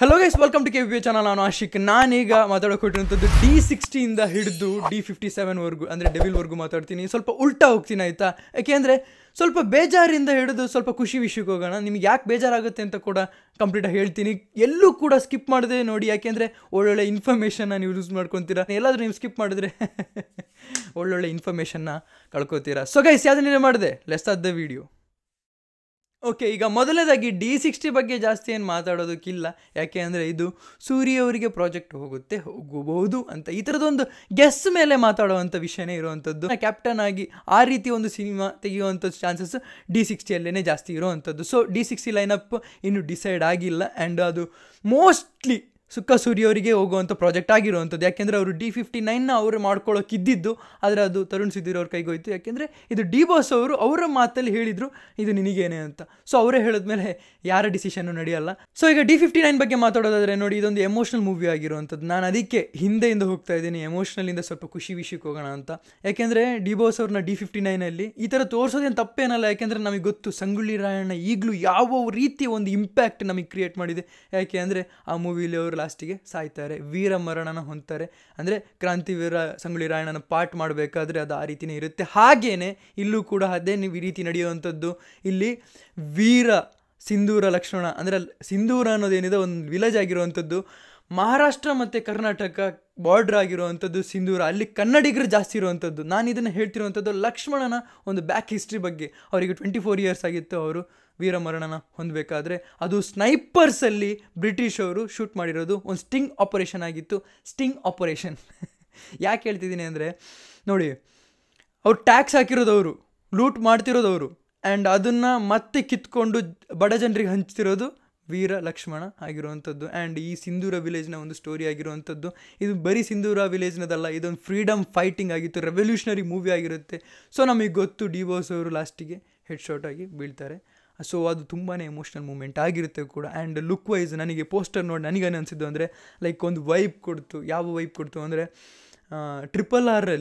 Hello guys, welcome to KVP channel. ನಾನು ಆಶಿಕ್. ನಾನೀಗ ಮಾತಾಡೋಕೊಟ್ಟಿರುವಂಥದ್ದು D60 ಇಂದ ಹಿಡಿದು D57ವರೆಗೂ ಅಂದರೆ ಡೆವಿಲ್ವರೆಗೂ ಮಾತಾಡ್ತೀನಿ. ಸ್ವಲ್ಪ ಉಲ್ಟಾ ಹೋಗ್ತೀನಿ ಆಯಿತಾ, ಯಾಕೆಂದರೆ ಸ್ವಲ್ಪ ಬೇಜಾರಿಂದ ಹಿಡಿದು ಸ್ವಲ್ಪ ಖುಷಿ ವಿಷಯಕ್ಕೆ ಹೋಗೋಣ. ನಿಮ್ಗೆ ಯಾಕೆ ಬೇಜಾರಾಗುತ್ತೆ ಅಂತ ಕೂಡ ಕಂಪ್ಲೀಟಾಗಿ ಹೇಳ್ತೀನಿ. ಎಲ್ಲೂ ಕೂಡ ಸ್ಕಿಪ್ ಮಾಡದೆ ನೋಡಿ, ಯಾಕೆಂದರೆ ಒಳ್ಳೊಳ್ಳೆ ಇನ್ಫಾರ್ಮೇಷನ್ನ ನೀವು ಯೂಸ್ ಮಾಡ್ಕೊತೀರಾ. ಎಲ್ಲಾದರೂ ನೀವು ಸ್ಕಿಪ್ ಮಾಡಿದ್ರೆ ಒಳ್ಳೊಳ್ಳೆ ಇನ್ಫಾರ್ಮೇಷನ್ನ ಕಳ್ಕೊತೀರಾ. ಸೊ ಗೈಸ್, ಯಾವುದನ್ನೇ ಮಾಡಿದೆ, let's start the video. Okay, ಈಗ ಮೊದಲನೇದಾಗಿ D60 ಬಗ್ಗೆ ಜಾಸ್ತಿ ಏನು ಮಾತಾಡೋದಕ್ಕಿಲ್ಲ. ಯಾಕೆ ಅಂದರೆ ಇದು ಸೂರ್ಯ ಅವರಿಗೆ ಪ್ರಾಜೆಕ್ಟ್ ಹೋಗಬಹುದು ಅಂತ ಈ ಥರದೊಂದು ಗೆಸ್ ಮೇಲೆ ಮಾತಾಡುವಂಥ ವಿಷಯನೇ ಇರುವಂಥದ್ದು. ಕ್ಯಾಪ್ಟನ್ ಆಗಿ ಆ ರೀತಿ ಒಂದು ಸಿನಿಮಾ ತೆಗೆಯುವಂಥ ಚಾನ್ಸಸ್ D60ಯಲ್ಲೇ ಜಾಸ್ತಿ ಇರೋವಂಥದ್ದು. ಸೊ D60 ಲೈನಪ್ ಇನ್ನೂ ಡಿಸೈಡ್ ಆಗಿಲ್ಲ. ಆ್ಯಂಡ್ ಅದು ಮೋಸ್ಟ್ಲಿ ಸುಕ್ಕ ಸೂರ್ಯ ಅವರಿಗೆ ಹೋಗುವಂಥ ಪ್ರಾಜೆಕ್ಟ್ ಆಗಿರುವಂಥದ್ದು. ಯಾಕೆಂದರೆ ಅವರು D59ನ ಅವರು ಮಾಡ್ಕೊಳ್ಳೋಕ್ಕಿದ್ದಿದ್ದು, ಆದರೆ ಅದು ತರುಣ್ ಸುಧೀರ್ ಅವ್ರ ಕೈಗೋಯ್ತು. ಯಾಕೆಂದರೆ ಇದು ಡಿ ಬಾಸ್ ಅವರು ಅವರ ಮಾತಲ್ಲಿ ಹೇಳಿದರು ಇದು ನಿನಗೇನೆ ಅಂತ. ಸೊ ಅವರೇ ಹೇಳಿದ್ಮೇಲೆ ಯಾರ ಡಿಸಿಷನ್ನು ನಡೆಯಲ್ಲ. ಸೊ ಈಗ D59 ಬಗ್ಗೆ ಮಾತಾಡೋದಾದರೆ ನೋಡಿ, ಇದೊಂದು ಎಮೋಷ್ನಲ್ ಮೂವಿ ಆಗಿರುವಂಥದ್ದು. ನಾನು ಅದಕ್ಕೆ ಹಿಂದೆಯಿಂದ ಹೋಗ್ತಾ ಇದ್ದೀನಿ, ಎಮೋಷ್ನಲಿಂದ ಸ್ವಲ್ಪ ಖುಷಿ ವಿಷಯಕ್ಕೆ ಹೋಗೋಣ ಅಂತ. ಯಾಕೆಂದರೆ ಡಿ ಬಾಸ್ ಅವ್ರನ್ನ D59ನಲ್ಲಿ ಈ ಥರ ತೋರಿಸೋದೇನು ತಪ್ಪೇನಲ್ಲ. ಯಾಕೆಂದರೆ ನಮಗೆ ಗೊತ್ತು ಸಂಗೊಳ್ಳಿ ರಾಯಣ್ಣ ಈಗಲೂ ಯಾವ ರೀತಿ ಒಂದು ಇಂಪ್ಯಾಕ್ಟ್ ನಮಗೆ ಕ್ರಿಯೇಟ್ ಮಾಡಿದೆ. ಯಾಕೆ ಅಂದರೆ ಆ ಮೂವಿಲಿ ಅವರು ಲಾಸ್ಟಿಗೆ ಸಾಯ್ತಾರೆ, ವೀರ ಮರಣನ ಹೊಂದ್ತಾರೆ. ಅಂದರೆ ಕ್ರಾಂತಿವೀರ ಸಂಗೊಳ್ಳಿ ರಾಯಣ್ಣನ ಪಾಠ ಮಾಡಬೇಕಾದ್ರೆ ಅದು ಆ ರೀತಿಯೇ ಇರುತ್ತೆ. ಹಾಗೇನೆ ಇಲ್ಲೂ ಕೂಡ ಅದೇ ಈ ರೀತಿ ನಡೆಯುವಂಥದ್ದು. ಇಲ್ಲಿ ವೀರ ಸಿಂಧೂರ ಲಕ್ಷ್ಮಣ, ಅಂದರೆ ಸಿಂಧೂರ ಅನ್ನೋದೇನಿದೆ ಒಂದು ವಿಲೇಜ್ ಆಗಿರುವಂಥದ್ದು. ಮಹಾರಾಷ್ಟ್ರ ಮತ್ತು ಕರ್ನಾಟಕ ಬಾರ್ಡ್ರ್ ಆಗಿರುವಂಥದ್ದು ಸಿಂಧೂರ. ಅಲ್ಲಿ ಕನ್ನಡಿಗರು ಜಾಸ್ತಿ ಇರುವಂಥದ್ದು. ನಾನು ಇದನ್ನು ಹೇಳ್ತಿರುವಂಥದ್ದು ಲಕ್ಷ್ಮಣನ ಒಂದು ಬ್ಯಾಕ್ ಹಿಸ್ಟ್ರಿ ಬಗ್ಗೆ. ಅವರಿಗೆ 24 ಇಯರ್ಸ್ ಆಗಿತ್ತು ಅವರು ವೀರಮರಣನ ಹೊಂದಬೇಕಾದ್ರೆ. ಅದು ಸ್ನೈಪರ್ಸಲ್ಲಿ ಬ್ರಿಟಿಷ್ ಅವರು ಶೂಟ್ ಮಾಡಿರೋದು ಒಂದು ಸ್ಟಿಂಗ್ ಆಪರೇಷನ್ ಆಗಿತ್ತು. ಸ್ಟಿಂಗ್ ಆಪರೇಷನ್ ಯಾಕೆ ಹೇಳ್ತಿದ್ದೀನಿ ಅಂದರೆ ನೋಡಿ, ಅವ್ರು ಟ್ಯಾಕ್ಸ್ ಹಾಕಿರೋದವರು, ಲೂಟ್ ಮಾಡ್ತಿರೋದವರು, ಆ್ಯಂಡ್ ಅದನ್ನು ಮತ್ತೆ ಕಿತ್ಕೊಂಡು ಬಡ ಜನರಿಗೆ ಹಂಚ್ತಿರೋದು ವೀರ ಲಕ್ಷ್ಮಣ ಆಗಿರುವಂಥದ್ದು. ಆ್ಯಂಡ್ ಈ ಸಿಂಧೂರ ವಿಲೇಜ್ನ ಒಂದು ಸ್ಟೋರಿ ಆಗಿರುವಂಥದ್ದು. ಇದು ಬರೀ ಸಿಂಧೂರ ವಿಲೇಜ್ನದಲ್ಲ, ಇದೊಂದು ಫ್ರೀಡಮ್ ಫೈಟಿಂಗ್ ಆಗಿತ್ತು, ರೆವಲ್ಯೂಷನರಿ ಮೂವಿ ಆಗಿರುತ್ತೆ. ಸೊ ನಮಗೆ ಗೊತ್ತು ಡಿ ಬಾಸ್ ಅವರು ಲಾಸ್ಟಿಗೆ ಹೆಡ್ ಶಾಟ್ ಆಗಿ ಬೀಳ್ತಾರೆ. ಸೊ ಅದು ತುಂಬಾ ಎಮೋಷ್ನಲ್ ಮೂಮೆಂಟ್ ಆಗಿರುತ್ತೆ ಕೂಡ. ಆ್ಯಂಡ್ ಲುಕ್ ವೈಸ್ ನನಗೆ ಪೋಸ್ಟರ್ ನೋಡಿ ನನಗೇನು ಅನಿಸಿದ್ದು ಅಂದರೆ, ಲೈಕ್ ಒಂದು ವೈಬ್ ಕೊಡ್ತು. ಯಾವ ವೈಬ್ ಕೊಡ್ತು ಅಂದರೆ, RRR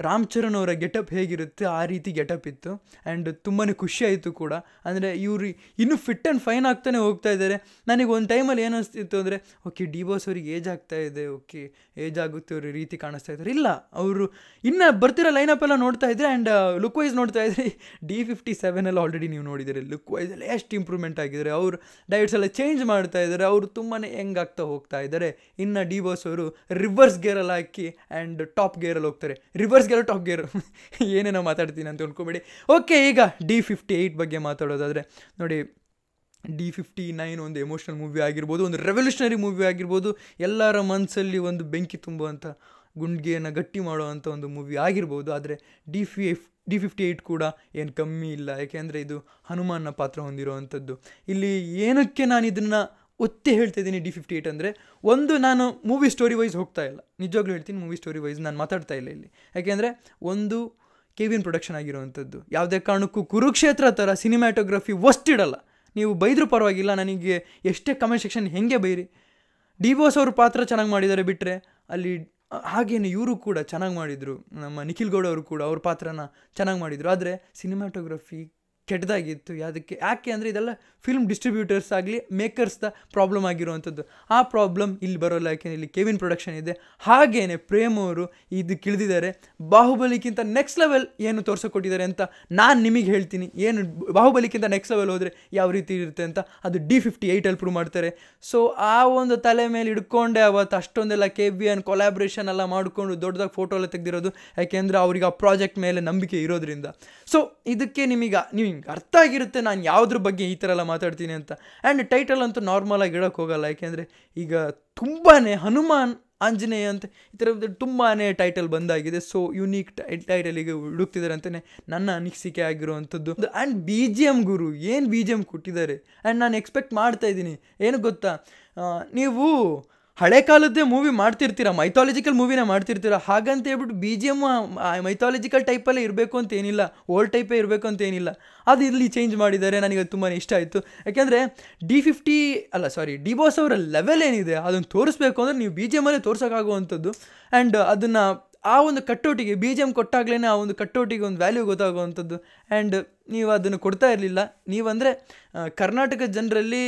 ರಾಮ್ ಚರಣ್ ಅವರ ಗೆಟಪ್ ಹೇಗಿರುತ್ತೆ ಆ ರೀತಿ ಗೆಟಪ್ ಇತ್ತು. ಆ್ಯಂಡ್ ತುಂಬಾ ಖುಷಿ ಆಯಿತು ಕೂಡ. ಅಂದರೆ ಇವರು ಇನ್ನೂ ಫಿಟ್ ಆ್ಯಂಡ್ ಫೈನ್ ಆಗ್ತಾನೆ ಹೋಗ್ತಾ ಇದ್ದಾರೆ. ನನಗೆ ಒಂದು ಟೈಮಲ್ಲಿ ಏನು ಅನಿಸ್ತಿತ್ತು ಅಂದರೆ, ಓಕೆ ಡಿ ಬಾಸ್ ಅವ್ರಿಗೆ ಏಜ್ ಆಗ್ತಾ ಇದೆ, ಓಕೆ ಏಜ್ ಆಗುತ್ತೆ ಅವ್ರ ರೀತಿ ಕಾಣಿಸ್ತಾ ಇದ್ದಾರೆ. ಇಲ್ಲ, ಅವರು ಇನ್ನು ಬರ್ತಿರೋ ಲೈನಪ್ ಎಲ್ಲ ನೋಡ್ತಾ ಇದ್ದರೆ ಆ್ಯಂಡ್ ಲುಕ್ ವೈಸ್ ನೋಡ್ತಾ ಇದ್ದರೆ D57 ಆಲ್ರೆಡಿ ನೀವು ನೋಡಿದ್ದೀರಿ. ಲುಕ್ ವೈಸಲ್ಲಿ ಎಷ್ಟು ಇಂಪ್ರೂವ್ಮೆಂಟ್ ಆಗಿದ್ದಾರೆ. ಅವರು ಡಯಟ್ಸ್ ಎಲ್ಲ ಚೇಂಜ್ ಮಾಡ್ತಾ ಇದ್ದಾರೆ. ಅವರು ತುಂಬಾ ಹೆಂಗಾಗ್ತಾ ಹೋಗ್ತಾ ಇದ್ದಾರೆ. ಇನ್ನು ಡಿ ಬಾಸ್ ಅವರು ರಿವರ್ಸ್ ಗೇರಲ್ಲಿ ಹಾಕಿ ಆ್ಯಂಡ್ ಟಾಪ್ ಗೇರಲ್ಲಿ ಹೋಗ್ತಾರೆ. ರಿವರ್ಸ್ ಗೇರ್ ಟಾಪ್ ಗೇರ್ ಏನೇನೋ ಮಾತಾಡ್ತೀನಿ ಅಂತ ಅಂದ್ಕೊಬೇಡಿ. ಓಕೆ, ಈಗ D58 ಬಗ್ಗೆ ಮಾತಾಡೋದಾದರೆ ನೋಡಿ, D59 ಒಂದು ಎಮೋಷ್ನಲ್ ಮೂವಿ ಆಗಿರ್ಬೋದು, ಒಂದು ರೆವಲ್ಯೂಷನರಿ ಮೂವಿ ಆಗಿರ್ಬೋದು, ಎಲ್ಲರ ಮನಸ್ಸಲ್ಲಿ ಒಂದು ಬೆಂಕಿ ತುಂಬುವಂಥ, ಗುಂಡಿಗೆಯನ್ನು ಗಟ್ಟಿ ಮಾಡುವಂಥ ಒಂದು ಮೂವಿ ಆಗಿರ್ಬೋದು. ಆದರೆ D58 ಕೂಡ ಏನು ಕಮ್ಮಿ ಇಲ್ಲ. ಯಾಕೆಂದರೆ ಇದು ಹನುಮಾನ್ನ ಪಾತ್ರ ಹೊಂದಿರುವಂಥದ್ದು. ಇಲ್ಲಿ ಏನಕ್ಕೆ ನಾನು ಇದನ್ನು ಒತ್ತಿ ಹೇಳ್ತಾಯಿದ್ದೀನಿ D58 ಅಂದರೆ, ಒಂದು ನಾನು ಮೂವಿ ಸ್ಟೋರಿ ವೈಸ್ ಹೋಗ್ತಾ ಇಲ್ಲ, ನಿಜವಾಗ್ಲೂ ಹೇಳ್ತೀನಿ, ಮೂವಿ ಸ್ಟೋರಿ ವೈಸ್ ನಾನು ಮಾತಾಡ್ತಾ ಇಲ್ಲ ಇಲ್ಲಿ. ಯಾಕೆಂದರೆ ಒಂದು KVN ಪ್ರೊಡಕ್ಷನ್ ಆಗಿರುವಂಥದ್ದು. ಯಾವುದೇ ಕಾರಣಕ್ಕೂ ಕುರುಕ್ಷೇತ್ರ ಥರ ಸಿನಿಮ್ಯಾಟೋಗ್ರಫಿ ಇಡಲ್ಲ. ನೀವು ಬೈದರೂ ಪರವಾಗಿಲ್ಲ, ನನಗೆ ಎಷ್ಟೇ ಕಮೆಂಟ್ ಸೆಕ್ಷನ್ ಹೆಂಗೆ ಬೈರಿ. ಡಿ ಬಾಸ್ ಅವ್ರ ಪಾತ್ರ ಚೆನ್ನಾಗಿ ಮಾಡಿದ್ದಾರೆ ಬಿಟ್ಟರೆ ಅಲ್ಲಿ. ಹಾಗೇನೆ ಇವರು ಕೂಡ ಚೆನ್ನಾಗಿ ಮಾಡಿದರು, ನಮ್ಮ ನಿಖಿಲ್ ಗೌಡ ಅವರು ಕೂಡ ಅವ್ರ ಪಾತ್ರನ ಚೆನ್ನಾಗಿ ಮಾಡಿದರು. ಆದರೆ ಸಿನಿಮ್ಯಾಟೋಗ್ರಫಿ ಕೆಟ್ಟದಾಗಿತ್ತು. ಯಾಕೆ ಅಂದರೆ ಇದೆಲ್ಲ ಫಿಲ್ಮ್ ಡಿಸ್ಟ್ರಿಬ್ಯೂಟರ್ಸ್ ಆಗಲಿ ಮೇಕರ್ಸ್ದ ಪ್ರಾಬ್ಲಮ್ ಆಗಿರುವಂಥದ್ದು. ಆ ಪ್ರಾಬ್ಲಮ್ ಇಲ್ಲಿ ಬರೋಲ್ಲ. ಯಾಕೆಂದರೆ ಇಲ್ಲಿ KVN ಪ್ರೊಡಕ್ಷನ್ ಇದೆ. ಹಾಗೇನೆ ಪ್ರೇಮ್ ಅವರು ಇದು ಇಳಿದಿದ್ದಾರೆ. ಬಾಹುಬಲಿಗಿಂತ ನೆಕ್ಸ್ಟ್ ಲೆವೆಲ್ ಏನು ತೋರ್ಸೋಕೊಟ್ಟಿದ್ದಾರೆ ಅಂತ ನಾನು ನಿಮಗೆ ಹೇಳ್ತೀನಿ. ಏನು ಬಾಹುಬಲಿಗಿಂತ ನೆಕ್ಸ್ಟ್ ಲೆವೆಲ್ ಹೋದರೆ ಯಾವ ರೀತಿ ಇರುತ್ತೆ ಅಂತ ಅದು D58 ಪ್ರೂವ್ ಮಾಡ್ತಾರೆ. ಸೊ ಆ ಒಂದು ತಲೆ ಮೇಲೆ ಹಿಡ್ಕೊಂಡೆ ಅವತ್ತು ಅಷ್ಟೊಂದೆಲ್ಲ KVN ಕೊಲ್ಯಾಬ್ರೇಷನ್ ಎಲ್ಲ ಮಾಡಿಕೊಂಡು ದೊಡ್ಡದಾಗಿ ಫೋಟೋ ಎಲ್ಲ ತೆಗೆದಿರೋದು. ಯಾಕೆಂದರೆ ಅವ್ರಿಗೆ ಆ ಪ್ರಾಜೆಕ್ಟ್ ಮೇಲೆ ನಂಬಿಕೆ ಇರೋದ್ರಿಂದ. ಸೊ ಇದಕ್ಕೆ ನಿಮಗೆ ಅರ್ಥ ಆಗಿರುತ್ತೆ ನಾನು ಯಾವುದ್ರ ಬಗ್ಗೆ ಈ ಥರ ಎಲ್ಲ ಮಾತಾಡ್ತೀನಿ ಅಂತ. ಆ್ಯಂಡ್ ಟೈಟಲ್ ಅಂತೂ ನಾರ್ಮಲಾಗಿ ಇಡೋಕ್ಕೆ ಹೋಗಲ್ಲ. ಯಾಕೆಂದರೆ ಈಗ ತುಂಬಾ ಹನುಮಾನ್ ಆಂಜನೇಯ ಅಂತ ಈ ಥರ ತುಂಬಾ ಟೈಟಲ್ ಬಂದಾಗಿದೆ. ಸೊ ಯುನೀಕ್ ಟೈಟಲಿಗೆ ಹುಡುಕ್ತಿದ್ದಾರೆ ಅಂತಲೇ ನನ್ನ ಅನಿಸಿಕೆ ಆಗಿರುವಂಥದ್ದು. ಆ್ಯಂಡ್ BGM ಗುರು ಏನು BGM ಕೊಟ್ಟಿದ್ದಾರೆ. ಆ್ಯಂಡ್ ನಾನು ಎಕ್ಸ್ಪೆಕ್ಟ್ ಮಾಡ್ತಾಯಿದ್ದೀನಿ ಏನು ಗೊತ್ತಾ, ನೀವು ಹಳೆ ಕಾಲದ್ದೇ ಮೂವಿ ಮಾಡ್ತಿರ್ತೀರ, ಮೈಥಾಲಜಿಕಲ್ ಮೂವಿನೇ ಮಾಡ್ತಿರ್ತೀರ. ಹಾಗಂತ ಹೇಳ್ಬಿಟ್ಟು BGM ಮೈಥಾಲಜಿಕಲ್ ಟೈಪಲ್ಲೇ ಇರಬೇಕು ಅಂತ ಏನಿಲ್ಲ, ಓಲ್ಡ್ ಟೈಪೇ ಇರಬೇಕು ಅಂತ ಏನಿಲ್ಲ. ಅದು ಇಲ್ಲಿ ಚೇಂಜ್ ಮಾಡಿದ್ದಾರೆ. ನನಗೆ ತುಂಬಾ ಇಷ್ಟ ಆಯಿತು. ಯಾಕೆಂದರೆ ಡಿ ಬಾಸ್ ಅವರ ಲೆವೆಲ್ ಏನಿದೆ ಅದನ್ನು ತೋರಿಸ್ಬೇಕು ಅಂದರೆ ನೀವು BGMಲ್ಲೇ ತೋರ್ಸೋಕ್ಕಾಗುವಂಥದ್ದು. ಆ್ಯಂಡ್ ಅದನ್ನು ಆ ಒಂದು ಕಟ್ಟೋಟಿಗೆ BGM ಕೊಟ್ಟಾಗಲೇ ಆ ಒಂದು ಕಟ್ಟೋಟಿಗೆ ಒಂದು ವ್ಯಾಲ್ಯೂ ಗೊತ್ತಾಗುವಂಥದ್ದು. ಆ್ಯಂಡ್ ನೀವು ಅದನ್ನು ಕೊಡ್ತಾ ಇರಲಿಲ್ಲ. ನೀವಂದರೆ ಕರ್ನಾಟಕ ಜನರಲ್ಲಿ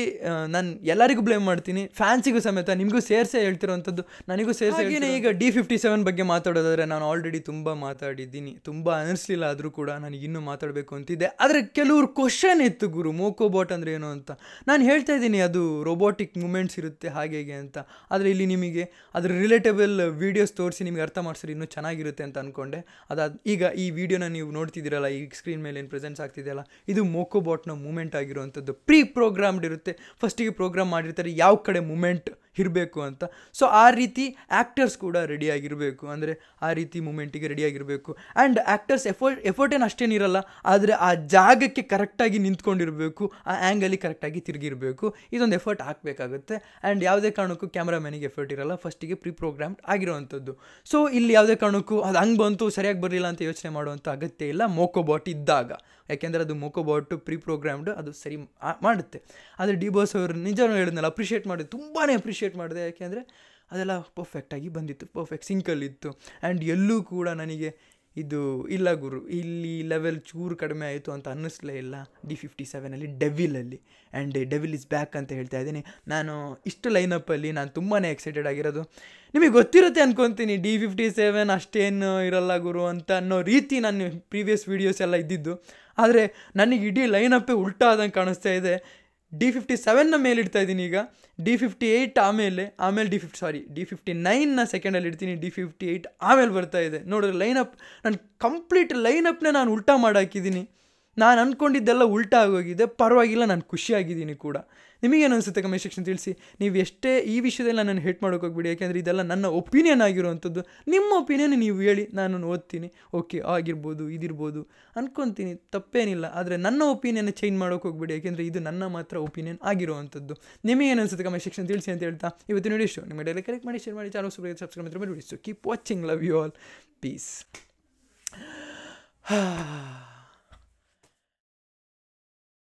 ನಾನು ಎಲ್ಲರಿಗೂ ಬ್ಲೇಮ್ ಮಾಡ್ತೀನಿ, ಫ್ಯಾನ್ಸಿಗೂ ಸಮೇತ ನಿಮಗೂ ಸೇರಿಸೇ ಹೇಳ್ತಿರೋವಂಥದ್ದು, ನನಗೂ ಸೇರಿಸಿ. ಹಾಗೆಯೇ ಈಗ D57 ಬಗ್ಗೆ ಮಾತಾಡೋದಾದರೆ ನಾನು ಆಲ್ರೆಡಿ ತುಂಬ ಮಾತಾಡಿದ್ದೀನಿ, ತುಂಬ ಅನ್ನಿಸ್ಲಿಲ್ಲ, ಆದರೂ ಕೂಡ ನನಗೆ ಇನ್ನೂ ಮಾತಾಡಬೇಕು ಅಂತಿದ್ದೆ. ಆದರೆ ಕೆಲವ್ರು ಕ್ವಶನ್ ಇತ್ತು, ಗುರು ಮೋಕೋಬಾಟ್ ಅಂದರೆ ಏನು ಅಂತ. ನಾನು ಹೇಳ್ತಾ ಇದ್ದೀನಿ ಅದು ರೋಬೋಟಿಕ್ ಮೂಮೆಂಟ್ಸ್ ಇರುತ್ತೆ ಹಾಗೆ ಹೇಗೆ ಅಂತ, ಆದರೆ ಇಲ್ಲಿ ನಿಮಗೆ ಅದರ ರಿಲೇಟಬಲ್ ವೀಡಿಯೋಸ್ ತೋರಿಸಿ ನಿಮಗೆ ಅರ್ಥ ಮಾಡಿಸಿದ್ರೆ ಇನ್ನೂ ಚೆನ್ನಾಗಿರುತ್ತೆ ಅಂತ ಅಂದ್ಕೊಂಡೆ. ಈಗ ಈ ವಿಡಿಯೋನ ನೀವು ನೋಡ್ತಿದ್ದೀರಲ್ಲ, ಈ ಸ್ಕ್ರೀನ್ ಮೇಲೆ ಏನು ಪ್ರೆಸೆನ್ಸ್ ಆಗ್ತಿದೆಯಲ್ಲ, ಇದು ಮೋಕೋಬಾಟ್ನ ಮೂಮೆಂಟ್ ಆಗಿರುವಂಥದ್ದು. ಪ್ರೀ ಪ್ರೋಗ್ರಾಮ್ಡ್ ಇರುತ್ತೆ, ಫಸ್ಟಿಗೆ ಪ್ರೋಗ್ರಾಮ್ ಮಾಡಿರ್ತಾರೆ ಯಾವ ಕಡೆ ಮೂಮೆಂಟ್ ಇರಬೇಕು ಅಂತ. ಸೊ ಆ ರೀತಿ ಆ್ಯಕ್ಟರ್ಸ್ ಕೂಡ ರೆಡಿಯಾಗಿರಬೇಕು, ಅಂದರೆ ಆ ರೀತಿ ಮೂಮೆಂಟಿಗೆ ರೆಡಿಯಾಗಿರಬೇಕು. ಆ್ಯಂಡ್ ಆ್ಯಕ್ಟರ್ಸ್ ಎಫರ್ಟ್ ಏನು ಅಷ್ಟೇನಿರಲ್ಲ, ಆದರೆ ಆ ಜಾಗಕ್ಕೆ ಕರೆಕ್ಟಾಗಿ ನಿಂತ್ಕೊಂಡಿರಬೇಕು, ಆ ಆ್ಯಂಗಲಿ ಕರೆಕ್ಟಾಗಿ ತಿರುಗಿರಬೇಕು, ಇದೊಂದು ಎಫರ್ಟ್ ಹಾಕಬೇಕಾಗುತ್ತೆ. ಆ್ಯಂಡ್ ಯಾವುದೇ ಕಾರಣಕ್ಕೂ ಕ್ಯಾಮ್ರಾಮ್ಯಾನಿಗೆ ಎಫರ್ಟ್ ಇರಲ್ಲ, ಫಸ್ಟಿಗೆ ಪ್ರೀ ಪ್ರೋಗ್ರಾಮ್ಡ್ ಆಗಿರೋವಂಥದ್ದು. ಸೊ ಇಲ್ಲಿ ಯಾವುದೇ ಕಾರಣಕ್ಕೂ ಅದು ಹಂಗೆ ಬಂತು ಸರಿಯಾಗಿ ಬರಲಿಲ್ಲ ಅಂತ ಯೋಚನೆ ಮಾಡುವಂಥ ಅಗತ್ಯ ಇಲ್ಲ ಮೋಕೋಬಾಟ್ ಇದ್ದಾಗ, ಯಾಕೆಂದರೆ ಅದು ಮೋಕೋಬಾಟು ಪ್ರೀ ಪ್ರೋಗ್ರಾಮ್ಡ್, ಅದು ಸರಿ ಮಾಡುತ್ತೆ. ಆದರೆ ಡಿ ಬಾಸ್ ಅವರು ನಿಜವೂ ಹೇಳಿದ್ನಲ್ಲ, ಅಪ್ರಿಷಿಯೇಟ್ ಮಾಡಿದೆ, ತುಂಬಾ ಅಪ್ರಿಷಿಯೇಟ್ ಮಾಡಿದೆ, ಯಾಕೆಂದರೆ ಅದೆಲ್ಲ ಪರ್ಫೆಕ್ಟಾಗಿ ಬಂದಿತ್ತು, ಪರ್ಫೆಕ್ಟ್ ಸಿಂಕಲ್ಲಿತ್ತು. ಆ್ಯಂಡ್ ಎಲ್ಲೂ ಕೂಡ ನನಗೆ ಇದು ಇಲ್ಲ ಗುರು, ಇಲ್ಲಿ ಲೆವೆಲ್ ಚೂರು ಕಡಿಮೆ ಆಯಿತು ಅಂತ ಅನ್ನಿಸ್ಲೇ ಇಲ್ಲ. D57 ಡೆವಿಲಲ್ಲಿ, ಆ್ಯಂಡ್ ಡೆವಿಲ್ ಇಸ್ ಬ್ಯಾಕ್ ಅಂತ ಹೇಳ್ತಾ ಇದ್ದೀನಿ. ನಾನು ಇಷ್ಟು ಲೈನಪ್ಪಲ್ಲಿ ನಾನು ತುಂಬಾ ಎಕ್ಸೈಟೆಡ್ ಆಗಿರೋದು. ನಿಮಗೆ ಗೊತ್ತಿರುತ್ತೆ ಅನ್ಕೊತೀನಿ, D57 ಅಷ್ಟೇನು ಇರಲ್ಲ ಗುರು ಅಂತ ಅನ್ನೋ ರೀತಿ ನನ್ನ ಪ್ರೀವಿಯಸ್ ವೀಡಿಯೋಸ್ ಎಲ್ಲ ಇದ್ದಿದ್ದು. ಆದರೆ ನನಗೆ ಇಡೀ ಲೈನಪ್ಪೇ ಉಲ್ಟಾ ಆದಂಗೆ ಕಾಣಿಸ್ತಾ ಇದೆ. D57ನ ಮೇಲೆ ಇಡ್ತಾ ಇದ್ದೀನಿ ಈಗ, D58 ಆಮೇಲೆ D59ನ ಸೆಕೆಂಡಲ್ಲಿ ಇಡ್ತೀನಿ, D58 ಆಮೇಲೆ ಬರ್ತಾ ಇದೆ. ನೋಡಿದ್ರೆ ಲೈನಪ್, ನಾನು ಕಂಪ್ಲೀಟ್ ಲೈನಪ್ನೇ ನಾನು ಉಲ್ಟಾ ಮಾಡಾಕಿದ್ದೀನಿ. ನಾನು ಅಂದ್ಕೊಂಡಿದ್ದೆಲ್ಲ ಉಲ್ಟಾ ಆಗೋಗಿದೆ, ಪರವಾಗಿಲ್ಲ, ನಾನು ಖುಷಿಯಾಗಿದ್ದೀನಿ ಕೂಡ. ನಿಮಗೇನು ಅನಿಸುತ್ತೆ ಕಮೆಂಟ್ ಸೆಕ್ಷನ್ ತಿಳಿಸಿ. ನೀವು ಎಷ್ಟೇ ಈ ವಿಷಯದಲ್ಲಿ ನಾನು ಹೇಟ್ ಮಾಡೋಕೆ ಹೋಗ್ಬಿಡಿ, ಯಾಕೆಂದರೆ ಇದೆಲ್ಲ ನನ್ನ ಒಪಿನಿಯನ್ ಆಗಿರುವಂಥದ್ದು. ನಿಮ್ಮ ಒಪಿನಿಯನ್ ನೀವು ಹೇಳಿ, ನಾನು ಓದ್ತೀನಿ, ಓಕೆ ಆಗಿರ್ಬೋದು ಇದಿರ್ಬೋದು ಅಂದ್ಕೊತೀನಿ, ತಪ್ಪೇನಿಲ್ಲ. ಆದರೆ ನನ್ನ ಒಪಿನಿಯನ್ ಚೇಂಜ್ ಮಾಡೋಕೆ ಹೋಗ್ಬಿಡಿ, ಯಾಕೆಂದರೆ ಇದು ನನ್ನ ಮಾತ್ರ ಒಪಿನಿಯನ್ ಆಗಿರುವಂಥದ್ದು. ನಿಮಗೇನು ಅನಿಸುತ್ತೆ ಕಮೆಂಟ್ ಸೆಕ್ಷನ್ ತಿಳಿಸಿ ಅಂತ ಹೇಳ್ತಾ ಇವತ್ತಿನ ವಿಡಿಯೋ ಇಷ್ಟ. ನಿಮ್ಮ ಡೈಲಿ ಕರೆಕ್ಟ್ ಮಾಡಿ, ಶೇರ್ ಮಾಡಿ, ಚಾನಲ್ ಸಬ್ಸ್ಕ್ರೈಬ್ ಮಾಡಿ. Keep watching, love you all, piece.